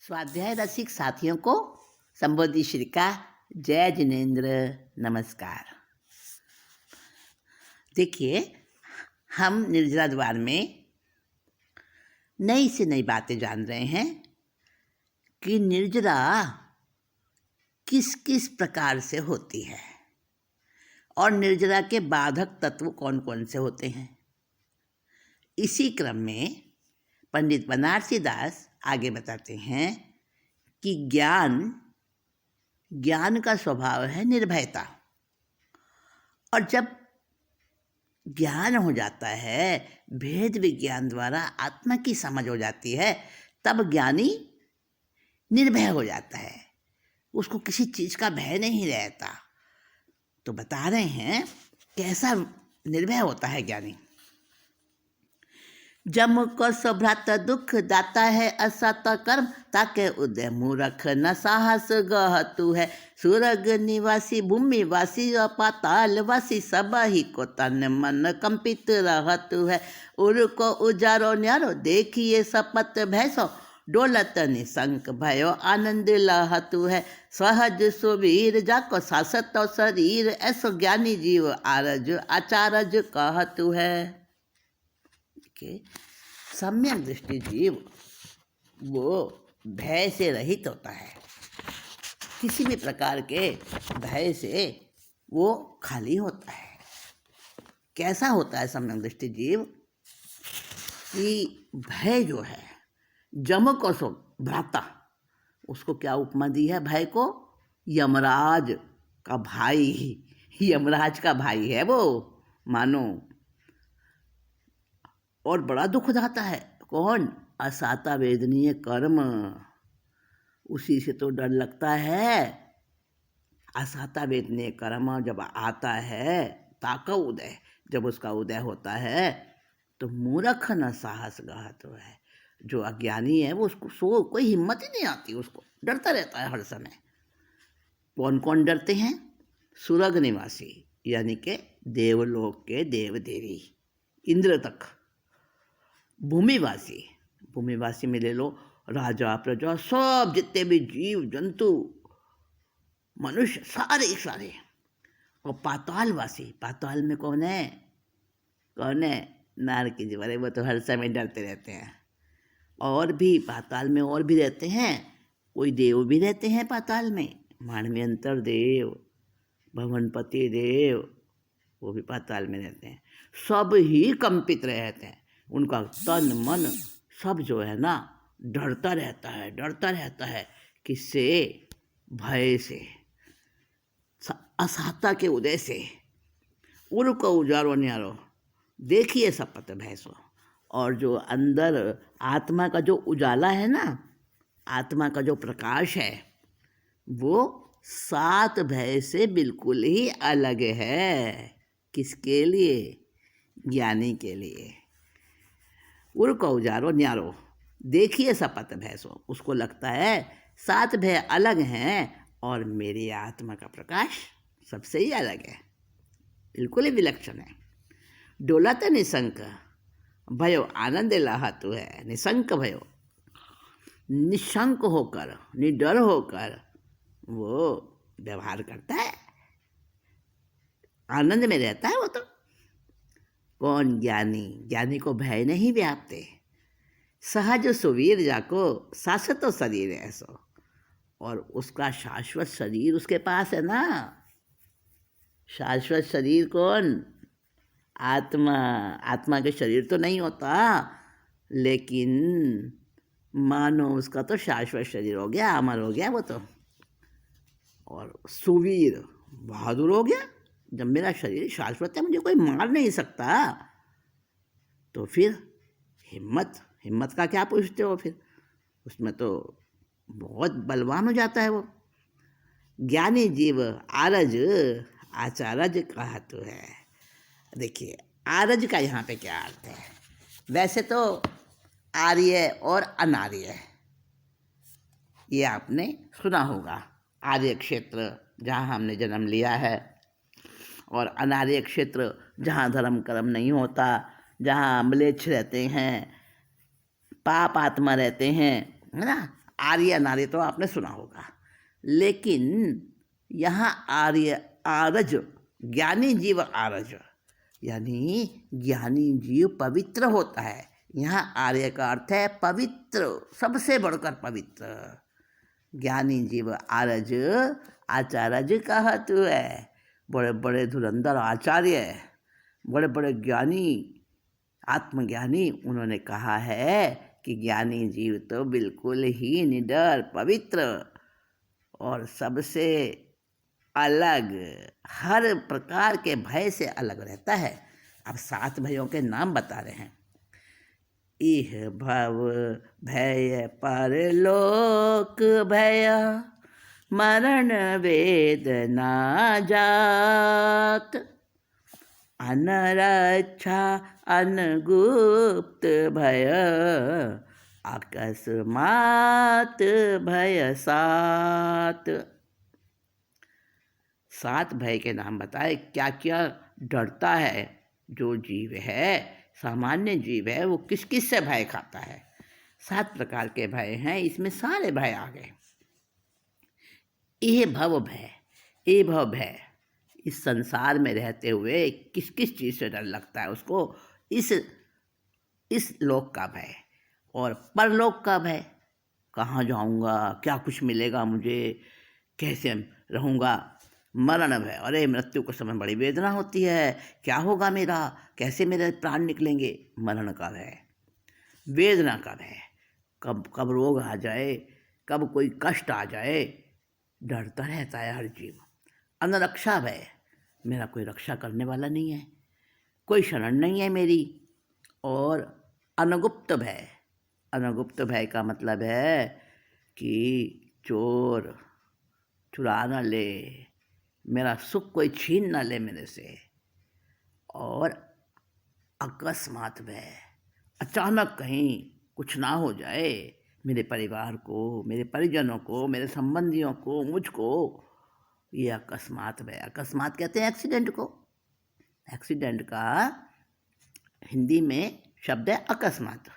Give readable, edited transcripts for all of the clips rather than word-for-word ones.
स्वाध्याय रसिक साथियों को संबोधि श्री का जय जिनेन्द्र नमस्कार। देखिए, हम निर्जला द्वार में नई से नई बातें जान रहे हैं कि निर्जला किस किस प्रकार से होती है और निर्जला के बाधक तत्व कौन कौन से होते हैं। इसी क्रम में पंडित बनारसी दास आगे बताते हैं कि ज्ञान का स्वभाव है निर्भयता, और जब ज्ञान हो जाता है, भेद विज्ञान द्वारा आत्मा की समझ हो जाती है, तब ज्ञानी निर्भय हो जाता है, उसको किसी चीज़ का भय नहीं रहता। तो बता रहे हैं कैसा निर्भय होता है ज्ञानी। जम को सभ्रात दुख दाता है असत कर्म, ताके उदय मूर्ख न साहस गहतु है। सुरग निवासी भूमिवासी पाताल वासी, सब ही को तन मन कंपित रहतु है। उर को उजारो न्यारो देखिए सपत भैसो, डोलत निशंक भयो आनंद लहतु है। सहज सुवीर जाको सासत शरीर, ऐसो ज्ञानी जीव आरज आचारज कहतु है। सम्यक दृष्टि जीव वो भय से रहित होता है, किसी भी प्रकार के भय से वो खाली होता है। कैसा होता है सम्यक दृष्टि जीव कि भय जो है, जम को सो भ्राता, उसको क्या उपमा दी है भय को? यमराज का भाई, यमराज का भाई है वो, मानो। और बड़ा दुख दाता है कौन? असाता वेदनीय कर्म, उसी से तो डर लगता है। असाता वेदनीय कर्म जब आता है, ताका उदय, जब उसका उदय होता है, तो मूर्ख न साहस गहत है। जो अज्ञानी है वो उसको कोई हिम्मत ही नहीं आती, उसको डरता रहता है हर समय। कौन कौन डरते हैं? सुरग निवासी, यानी कि देवलोक के देव देवी, इंद्र तक। भूमिवासी, भूमिवासी में ले लो राजा प्रजा, सब जितने भी जीव जंतु मनुष्य, सारे। और पातालवासी, पाताल में कौन है? नार की जीव, वो तो हर समय डरते रहते हैं। और भी पाताल में और भी रहते हैं, कोई देव भी रहते हैं पाताल में, मानव्यंतर देव, भवनपति देव, वो भी पाताल में रहते हैं। सब ही कंपित रहते हैं, उनका तन मन सब जो है ना डरता रहता है। किससे? भय से, असाता के उदय से। उर को उजारो न्यारो देखिए सपत भैसो, और जो अंदर आत्मा का जो उजाला है ना, आत्मा का जो प्रकाश है, वो सात भय से बिल्कुल ही अलग है। किसके लिए? ज्ञानी के लिए। उर को उजारो न्यारो देखिए सपत भैसो, उसको लगता है सात भय अलग हैं और मेरी आत्मा का प्रकाश सबसे ही अलग है, बिल्कुल ही विलक्षण है। डोलत निशंक भयो आनंद लाहतु है। निशंक भयो, निशंक होकर, निडर होकर वो व्यवहार करता है, आनंद में रहता है वो तो। कौन? ज्ञानी को भय नहीं व्यापते। सहज सुवीर जाको शाश्वत शरीर ऐसो, और उसका शाश्वत शरीर उसके पास है ना। शाश्वत शरीर कौन? आत्मा के शरीर तो नहीं होता, लेकिन मानो उसका तो शाश्वत शरीर हो गया, अमर हो गया वो तो। और सुवीर, बहादुर हो गया। जब मेरा शरीर शाश्वत है, मुझे कोई मार नहीं सकता, तो फिर हिम्मत का क्या पूछते हो? फिर उसमें तो बहुत बलवान हो जाता है वो। ज्ञानी जीव आरज आचारज कहतु है। देखिए, आरज का यहाँ पे क्या अर्थ है? वैसे तो आर्य और अनार्य, ये आपने सुना होगा। आर्य क्षेत्र जहाँ हमने जन्म लिया है, और अनार्य क्षेत्र जहाँ धर्म कर्म नहीं होता, जहाँ म्लेच्छ रहते हैं, पाप आत्मा रहते हैं, है ना। आर्य अनार्य तो आपने सुना होगा, लेकिन यहाँ आर्य आरज, ज्ञानी जीव आरज, यानी ज्ञानी जीव पवित्र होता है। यहाँ आर्य का अर्थ है पवित्र, सबसे बढ़कर पवित्र। ज्ञानी जीव आरज, आचार्य कहत है। बड़े बड़े धुरंधर आचार्य, बड़े बड़े ज्ञानी, आत्मज्ञानी, उन्होंने कहा है कि ज्ञानी जीव तो बिल्कुल ही निडर, पवित्र और सबसे अलग, हर प्रकार के भय से अलग रहता है। अब 7 भयों के नाम बता रहे हैं। इह भव भय परलोक भय, मरण वेदना जात, अनरक्षा अनगुप्त भय, अकस्मात भय 7। 7 भय के नाम बताए। क्या क्या डरता है जो जीव है, सामान्य जीव है, वो किस किस से भय खाता है। 7 प्रकार के भय हैं, इसमें सारे भय आ गए। ये भव भय, ये भव भय, इस संसार में रहते हुए किस किस चीज़ से डर लगता है उसको, इस लोक का भय। और परलोक का भय, कहाँ जाऊँगा, क्या कुछ मिलेगा मुझे, कैसे रहूँगा। मरण भय, अरे मृत्यु के समय बड़ी वेदना होती है, क्या होगा मेरा, कैसे मेरे प्राण निकलेंगे, मरण का भय। वेदना का भय, कब कब रोग आ जाए, कब कोई कष्ट आ जाए, डरता रहता है हर जीव। अनरक्षा भय, मेरा कोई रक्षा करने वाला नहीं है, कोई शरण नहीं है मेरी। और अनगुप्त भय, अनगुप्त भय का मतलब है कि चोर चुरा न ले, मेरा सुख कोई छीन न ले मेरे से। और अकस्मात भय, अचानक कहीं कुछ ना हो जाए, मेरे परिवार को, मेरे परिजनों को, मेरे संबंधियों को, मुझको, ये अकस्मात भय। अकस्मात कहते हैं एक्सीडेंट को। एक्सीडेंट का हिंदी में शब्द है अकस्मात।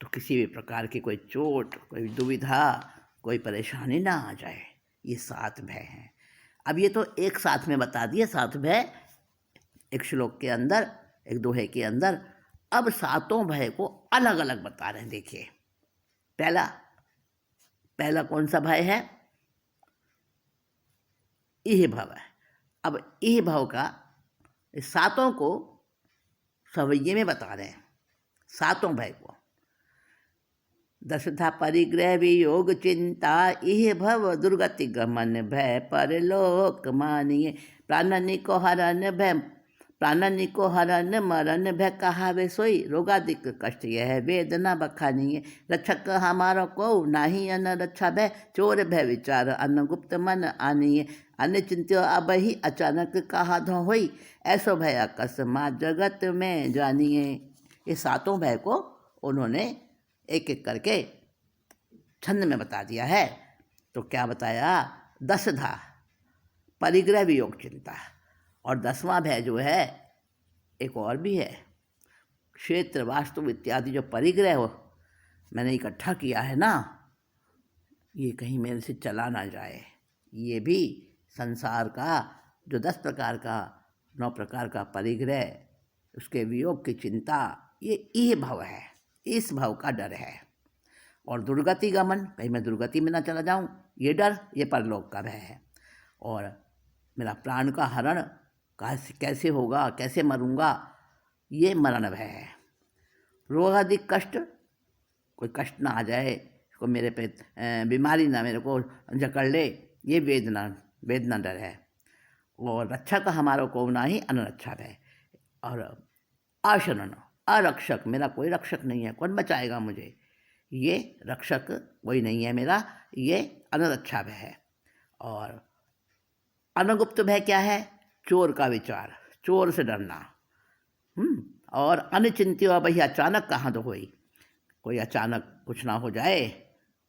तो किसी भी प्रकार की कोई चोट, कोई दुविधा, कोई परेशानी ना आ जाए, ये 7 भय हैं। अब ये तो एक साथ में बता दिए 7 भय, एक श्लोक के अंदर, एक दोहे के अंदर। अब 7 भय को अलग अलग बता रहे हैं। देखिए, पहला कौन सा भय है, इह भव है। अब इह भव का 7 को सवैये में बता रहे हैं, 7 भय को। 10 परिग्रह वियोग चिंता, इह भव दुर्गति गमन भय परलोक मानिए, प्राणनि को हरन भय, प्राणनि को हरन मरण भय, कहावे सोई रोगादिक कष्ट यह वेदना बखानिए, रक्षक हमारा को नाही अन रक्षा भय, चोर भय विचार अनगुप्त मन आनिए, अन्य चिंत्यो अब ही अचानक कहा धो होई, ऐसो भय अकस्मात जगत में जानिए। ये 7 भय को उन्होंने एक एक करके छंद में बता दिया है। तो क्या बताया, 10 परिग्रह वियोग चिंता, और 10वां भय जो है एक और भी है, क्षेत्र वास्तु इत्यादि जो परिग्रह हो मैंने इकट्ठा किया है ना, ये कहीं मेरे से चला ना जाए। ये भी संसार का जो 10 प्रकार का, 9 प्रकार का परिग्रह, उसके वियोग की चिंता, ये भव है, इस भव का डर है। और दुर्गति गमन, कहीं मैं दुर्गति में ना चला जाऊं, ये डर, ये परलोक का भय है। और मेरा प्राण का हरण कैसे होगा, कैसे मरूंगा, ये मरण भय है। रोग आदि कष्ट, कोई कष्ट ना आ जाए, कोई मेरे पे बीमारी ना मेरे को जकड़ ले, ये वेदना डर है। और रक्षा का हमारा को ना ही अनरक्षा भय। और आशरण, अरक्षक, मेरा कोई रक्षक नहीं है, कौन बचाएगा मुझे, ये रक्षक कोई नहीं है मेरा, ये अनरक्षा भय है। और अनगुप्त भय क्या है, चोर का विचार, चोर से डरना। और अनिचिंत्य भई, अचानक कहाँ तो कोई अचानक कुछ ना हो जाए,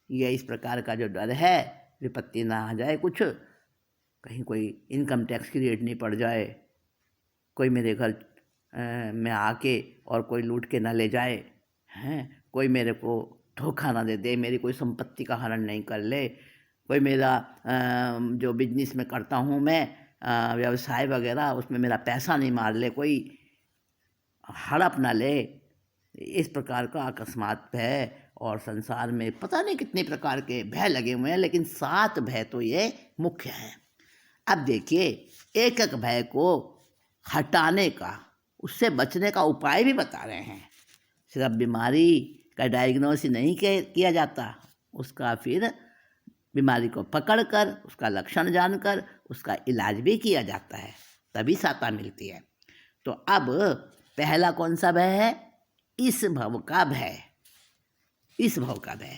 ये इस प्रकार का जो डर है, विपत्ति ना आ जाए, कुछ कहीं कोई इनकम टैक्स की रेट नहीं पड़ जाए, कोई मेरे घर में आके और कोई लूट के ना ले जाए, हैं, कोई मेरे को धोखा ना दे दे, मेरी कोई संपत्ति का हरण नहीं कर ले, कोई मेरा जो बिजनेस में करता हूँ मैं, व्यवसाय वगैरह, उसमें मेरा पैसा नहीं मार ले, कोई हड़प ना ले। इस प्रकार का अकस्मात भय, और संसार में पता नहीं कितने प्रकार के भय लगे हुए हैं, लेकिन 7 भय तो ये मुख्य हैं। अब देखिए, एक एक भय को हटाने का, उससे बचने का उपाय भी बता रहे हैं। सिर्फ बीमारी का डायग्नोसिस नहीं किया जाता, उसका फिर बीमारी को पकड़कर, उसका लक्षण जानकर उसका इलाज भी किया जाता है, तभी सहायता मिलती है। तो अब पहला कौन सा भय है? इस भव का भय। इस भव का भय।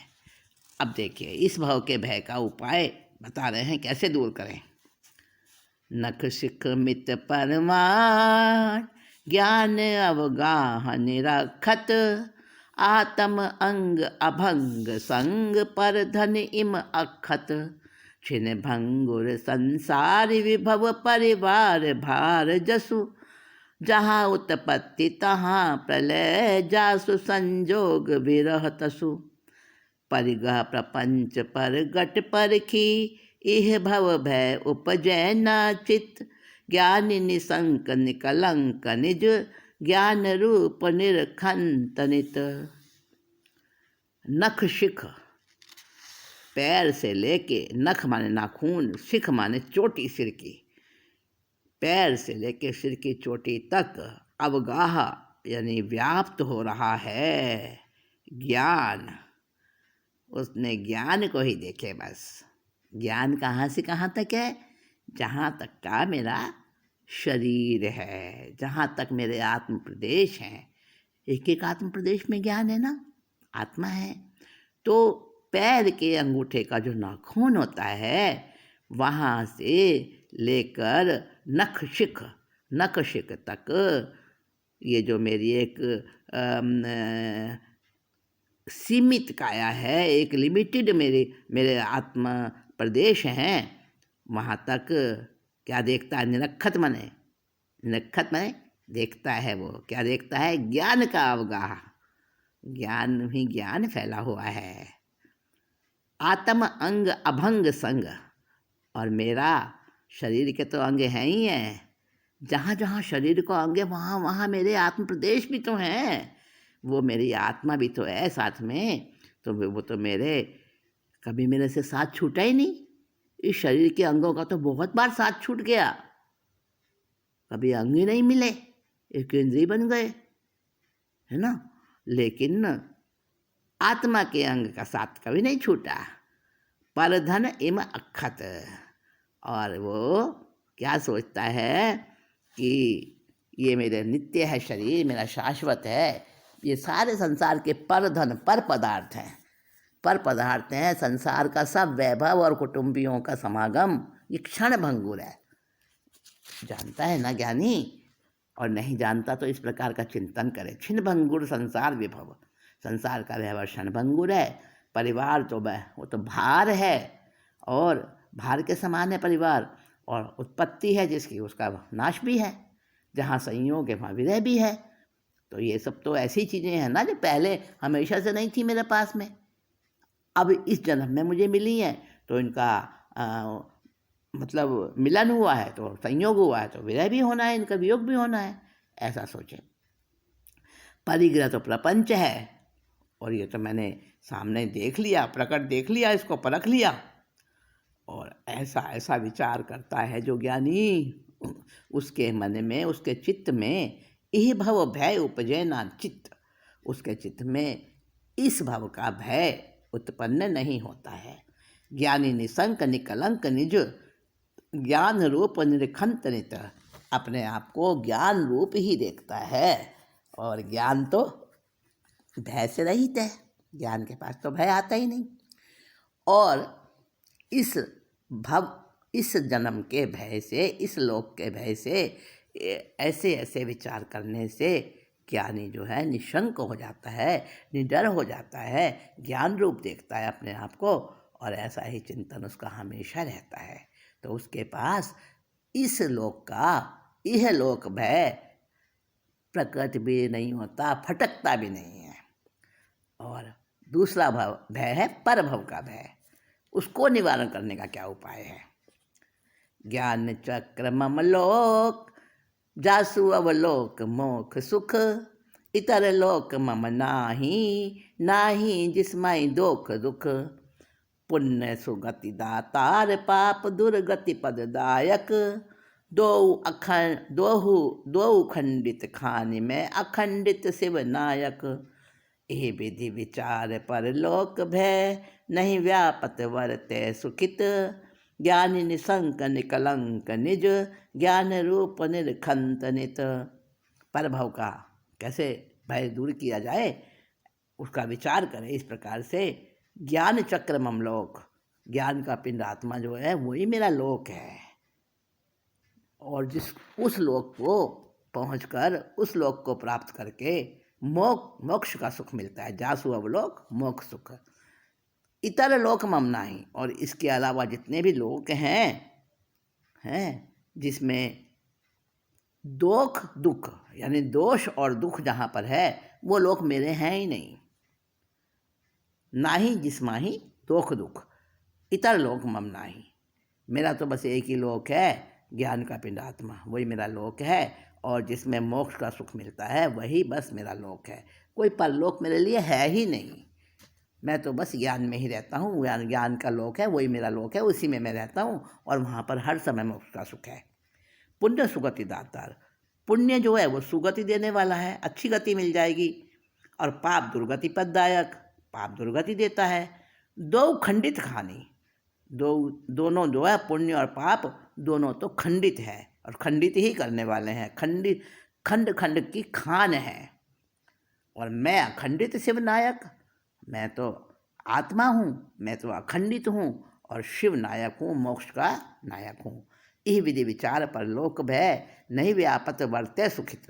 अब देखिए, इस भव के भय का उपाय बता रहे हैं, कैसे दूर करें। नख शिख मित परमार, ज्ञान अवगाह निरखत, आत्म अंग अभंग संग, पर धन इम अखत, छिन भंगुर संसार विभव, परिवार भार जसु, जहाँ उत्पत्ति तहाँ प्रलय, जासु संजोग विरह तसु, परिगह प्रपंच पर गट परखी, इह भव भय उपजय न चित, ज्ञान निसंक निकलंक निज, ज्ञान रूप निरखंत नित। नख शिख, पैर से लेके, नख माने नाखून, शिख माने चोटी सिर की, पैर से लेके सिर की चोटी तक अवगाह यानी व्याप्त हो रहा है ज्ञान। उसने ज्ञान को ही देखे बस। ज्ञान कहाँ से कहाँ तक है? जहाँ तक का मेरा शरीर है, जहाँ तक मेरे आत्म प्रदेश हैं। एक एक आत्म प्रदेश में ज्ञान है ना, आत्मा है। तो पैर के अंगूठे का जो नाखून होता है, वहाँ से लेकर नख शिख तक, ये जो मेरी एक सीमित काया है, एक लिमिटेड मेरे आत्मा प्रदेश हैं, वहाँ तक क्या देखता है? निरखत माने देखता है। वो क्या देखता है? ज्ञान का अवगाह, ज्ञान ही ज्ञान फैला हुआ है। आत्म अंग अभंग संग, और मेरा शरीर के तो अंग हैं ही हैं, जहाँ जहाँ शरीर को अंग है वहाँ वहाँ मेरे आत्म प्रदेश भी तो हैं, वो मेरी आत्मा भी तो है साथ में। तो वो तो मेरे कभी मेरे से साथ छूटा ही नहीं। इस शरीर के अंगों का तो बहुत बार साथ छूट गया, कभी अंग ही नहीं मिले, एक इंद्रिय बन गए, है ना। लेकिन आत्मा के अंग का साथ कभी नहीं छूटा। पर धन इम अखत, और वो क्या सोचता है कि ये मेरे नित्य है शरीर, मेरा शाश्वत है। ये सारे संसार के पर धन, पर पदार्थ हैं, संसार का सब वैभव और कुटुंबियों का समागम ये क्षण भंगुर है। जानता है ना ज्ञानी, और नहीं जानता तो इस प्रकार का चिंतन करे। क्षण भंगुर संसार विभव, संसार का वैभव क्षण भंगुर है। परिवार तो वो तो भार है, और भार के समान है परिवार। और उत्पत्ति है जिसकी, उसका नाश भी है। जहाँ संयोग है वहाँ विरह भी है। तो ये सब तो ऐसी चीज़ें हैं ना जो पहले हमेशा से नहीं थी मेरे पास में, अब इस जन्म में मुझे मिली हैं। तो इनका मतलब मिलन हुआ है तो संयोग हुआ है, तो विरह भी होना है, इनका वियोग भी होना है, ऐसा सोचें। परिग्रह तो प्रपंच है, और ये तो मैंने सामने देख लिया, प्रकट देख लिया, इसको परख लिया। और ऐसा ऐसा विचार करता है जो ज्ञानी, उसके मन में, उसके चित्त में यह भव भय उपजय ना चित्त, उसके चित्त में इस भव का भय उत्पन्न नहीं होता है। ज्ञानी निसंक निकलंक निज, ज्ञान रूप निरखंत नित, अपने आप को ज्ञान रूप ही देखता है। और ज्ञान तो भय से रहित है, ज्ञान के पास तो भय आता ही नहीं। और इस जन्म के भय से, इस लोक के भय से, ऐसे ऐसे विचार करने से ज्ञानी जो है निशंक हो जाता है, निडर हो जाता है, ज्ञान रूप देखता है अपने आप को, और ऐसा ही चिंतन उसका हमेशा रहता है। तो उसके पास इस लोक का यह लोक भय प्रकट भी नहीं होता, फटकता भी नहीं है। और दूसरा भय है पर भव का भय। उसको निवारण करने का क्या उपाय है? ज्ञान चक्र ममलोक जासु अवलोक मोख सुख, इतर लोक मम नाही, नाही जिसमाई दोख दुख। पुण्य सुगति दातार पाप दुर्गति पददायक, दोहु खंडित खानि में अखंडित शिव नायक। एह विधि विचार पर लोक भय, नहीं व्यापत वरते सुखित। ज्ञानी निशंक निकलंक निज, ज्ञान रूप निरखंत नित। पर भव का कैसे भय दूर किया जाए उसका विचार करें इस प्रकार से। ज्ञान चक्र ममलोक, ज्ञान का पिंड आत्मा जो है वही मेरा लोक है। और उस लोक को पहुंचकर उस लोक को प्राप्त करके मोक्ष का सुख मिलता है। जासु अवलोक मोक्ष सुख, इतर लोक मम नाही। और इसके अलावा जितने भी लोक हैं जिसमें दुख यानी दोष और दुख जहाँ पर है वो लोक मेरे हैं ही नहीं। नाही जिसमाही दोख दुख, इतर लोक मम नाही। मेरा तो बस एक ही लोक है, ज्ञान का पिंड आत्मा, वही मेरा लोक है। और जिसमें मोक्ष का सुख मिलता है वही बस मेरा लोक है। कोई परलोक मेरे लिए है ही नहीं। मैं तो बस ज्ञान में ही रहता हूँ। ज्ञान का लोक है वही मेरा लोक है, उसी में मैं रहता हूँ और वहाँ पर हर समय मोक्ष का सुख है। पुण्य सुगति दातार, पुण्य जो है वो सुगति देने वाला है, अच्छी गति मिल जाएगी। और पाप दुर्गति पददायक, पाप दुर्गति देता है। दो खंडित खानी, दोनों जो है पुण्य और पाप दोनों तो खंडित है और खंडित ही करने वाले हैं। खंड खंड की खान है। और मैं अखंडित शिव नायक, मैं तो आत्मा हूँ, मैं तो अखंडित हूँ और शिव नायक हूँ, मोक्ष का नायक हूँ। यह विधि विचार पर लोक भय, नहीं व्यापत वर्ते सुखित।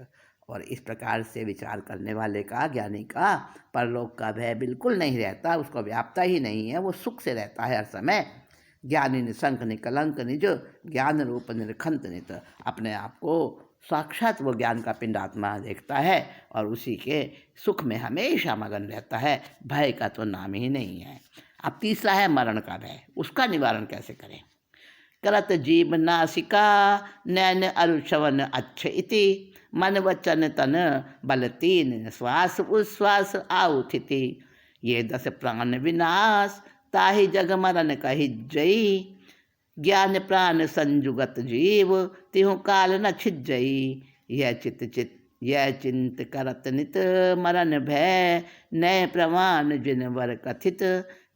और इस प्रकार से विचार करने वाले का, ज्ञानी का, परलोक का भय बिल्कुल नहीं रहता, उसको व्यापता ही नहीं है, वो सुख से रहता है हर समय। ज्ञानी निशंक निकलंक निज, ज्ञान रूप निरखंत नित। अपने आप को साक्षात वो ज्ञान का पिंड आत्मा देखता है और उसी के सुख में हमेशा मगन रहता है। भय का तो नाम ही नहीं है। अब तीसरा है मरण का भय। उसका निवारण कैसे करें? करत जीव नासिका नैन अरुषवन अच्छ इति, मन वचन तन बल तीन श्वास उश्वास आउथिति। ये 10 प्राण विनाश, ताहि जग मरण कहि जई। ज्ञान प्राण संजुगत जीव, तिहु काल न छिजई। यह चिंत करत नित, मरण भय नय प्रमाण जिनवर कथित।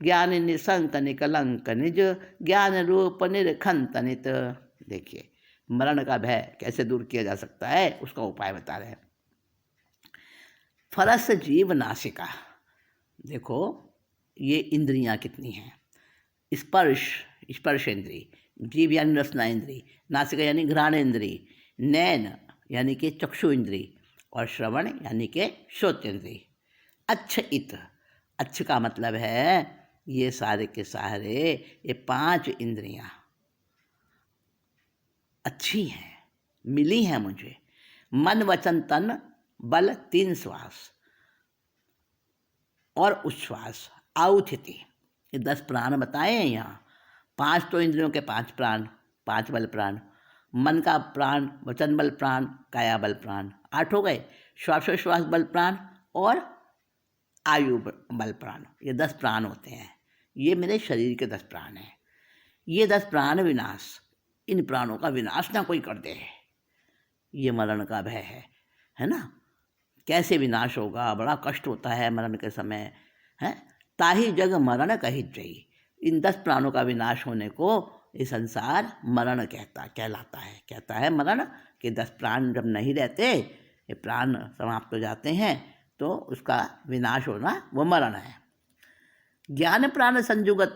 ज्ञान निशंक निकलंक निज, ज्ञान रूप निरखंत नित। देखिए मरण का भय कैसे दूर किया जा सकता है उसका उपाय बता रहे हैं। फरस जीव नासिका, देखो ये इंद्रियां कितनी हैं। स्पर्श इंद्री, जीव यानी रसना इंद्री, नासिका यानी घ्राण इंद्री, नैन यानी कि चक्षु इंद्री और श्रवण यानी कि श्रोतेंद्री। अच्छ इत, अच्छ का मतलब है ये सारे के सारे ये 5 इंद्रियां अच्छी हैं, मिली हैं मुझे। मन वचन तन बल 3 श्वास और उच्छ्वास आउथिति, ये 10 प्राण बताए हैं यहाँ। 5 तो इंद्रियों के 5 प्राण, 5 बल प्राण, मन का प्राण, वचन बल प्राण, काया बल प्राण, 8 हो गए। श्वासोश्वास बल प्राण और आयु बल प्राण, ये 10 प्राण होते हैं। ये मेरे शरीर के 10 प्राण हैं। ये 10 प्राण विनाश, इन प्राणों का विनाश ना कोई कर दे, ये मरण का भय है ना। कैसे विनाश होगा, बड़ा कष्ट होता है मरण के समय है। ताहि जग मरण कहि जई, इन 10 प्राणों का विनाश होने को ये संसार मरण कहता है मरण कि 10 प्राण जब नहीं रहते, ये प्राण समाप्त हो जाते हैं तो उसका विनाश होना वो मरण है। ज्ञान प्राण संजुगत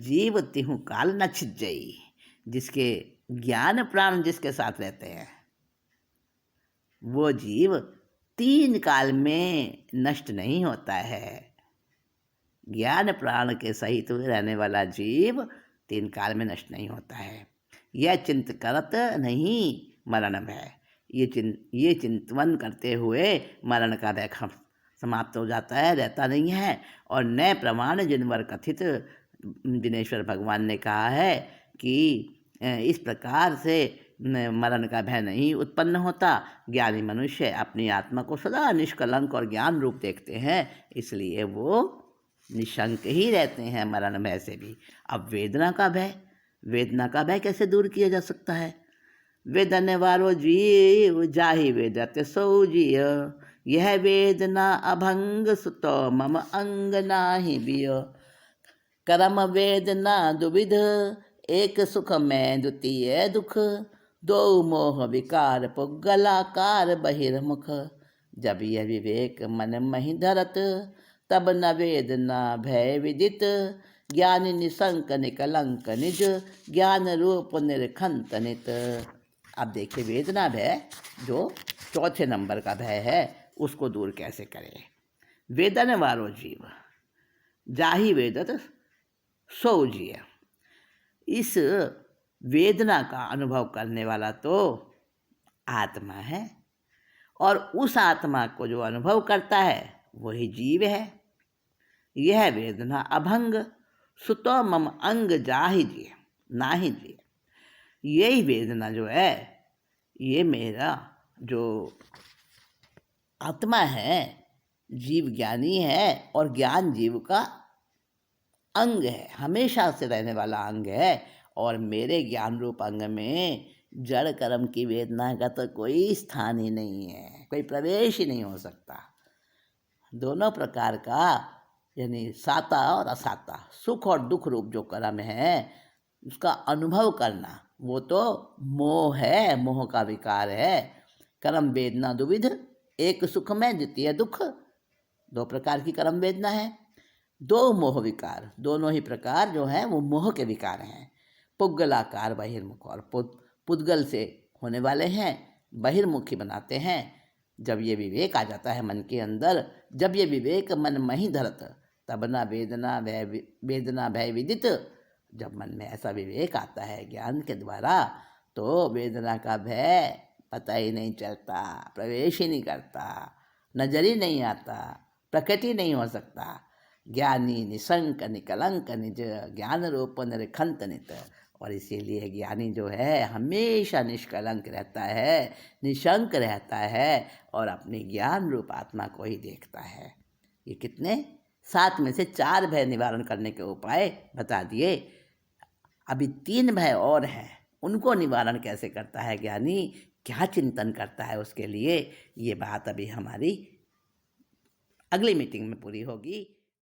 जीव तिहु काल न छिजई, जिसके ज्ञान प्राण जिसके साथ रहते हैं वो जीव 3 काल में नष्ट नहीं होता है। ज्ञान प्राण के सहित रहने वाला जीव 3 काल में नष्ट नहीं होता है। यह चिंत करत नहीं मरण भय, ये चिंतवन करते हुए मरण का भय समाप्त हो जाता है, रहता नहीं है। और नए प्रमाण जिनवर कथित दिनेश्वर भगवान ने कहा है कि इस प्रकार से मरण का भय नहीं उत्पन्न होता। ज्ञानी मनुष्य अपनी आत्मा को सदा निष्कलंक और ज्ञान रूप देखते हैं, इसलिए वो निशंक ही रहते हैं मरण भय से भी। अब वेदना का भय कैसे दूर किया जा सकता है? वेदन वारो जीव जाहि वेदत सो जिय, यह वेदना अभंग सुतो मम अंग नाही बिय। कर्म वेदना दुविध, एक सुख में द्वितीय दुख, दो मोह विकार पुग्गलाकार बहिर्मुख। जब यह विवेक मन महि धरत, तब न वेदना भय विदित। ज्ञान निशंक निकलंक निज, ज्ञान रूप निरखंत नित। अब देखिए वेदना भय जो चौथे नंबर का भय है उसको दूर कैसे करें। वेदन वारो जीव जाहि वेदत सो जिय। इस वेदना का अनुभव करने वाला तो आत्मा है, और उस आत्मा को जो अनुभव करता है वही जीव है। यह वेदना अभंग सुतो मम अंग जाहि जिय नाही जिय। यही वेदना जो है ये मेरा जो आत्मा है, जीव ज्ञानी है और ज्ञान जीव का अंग है, हमेशा से रहने वाला अंग है। और मेरे ज्ञान रूप अंग में जड़ कर्म की वेदना का तो कोई स्थान ही नहीं है, कोई प्रवेश ही नहीं हो सकता। दोनों प्रकार का यानी साता और असाता, सुख और दुख रूप जो कर्म है उसका अनुभव करना वो तो मोह है, मोह का विकार है। कर्म वेदना दुविध, एक सुख में द्वितीय दुख। दो प्रकार की कर्म वेदना है। दो मोह विकार, दोनों ही प्रकार जो हैं वो मोह के विकार हैं। पुद्गलाकार बहिर्मुख, और पुद्गल से होने वाले हैं, बहिर्मुखी बनाते हैं। जब ये विवेक आ जाता है मन के अंदर, जब ये विवेक मन महि धरत, तब न वेदना भय विदित। जब मन में ऐसा विवेक आता है ज्ञान के द्वारा, तो वेदना का भय पता ही नहीं चलता, प्रवेश ही नहीं करता, नजर ही नहीं आता, प्रकट ही नहीं हो सकता। ज्ञानी निशंक निकलंक निज, ज्ञान रूप निरखंत नित। और इसीलिए ज्ञानी जो है हमेशा निष्कलंक रहता है, निशंक रहता है और अपनी ज्ञान रूप आत्मा को ही देखता है। ये कितने 7 में से 4 भय निवारण करने के उपाय बता दिए। अभी 3 भय और हैं, उनको निवारण कैसे करता है ज्ञानी, क्या चिंतन करता है उसके लिए, ये बात अभी हमारी अगली मीटिंग में पूरी होगी।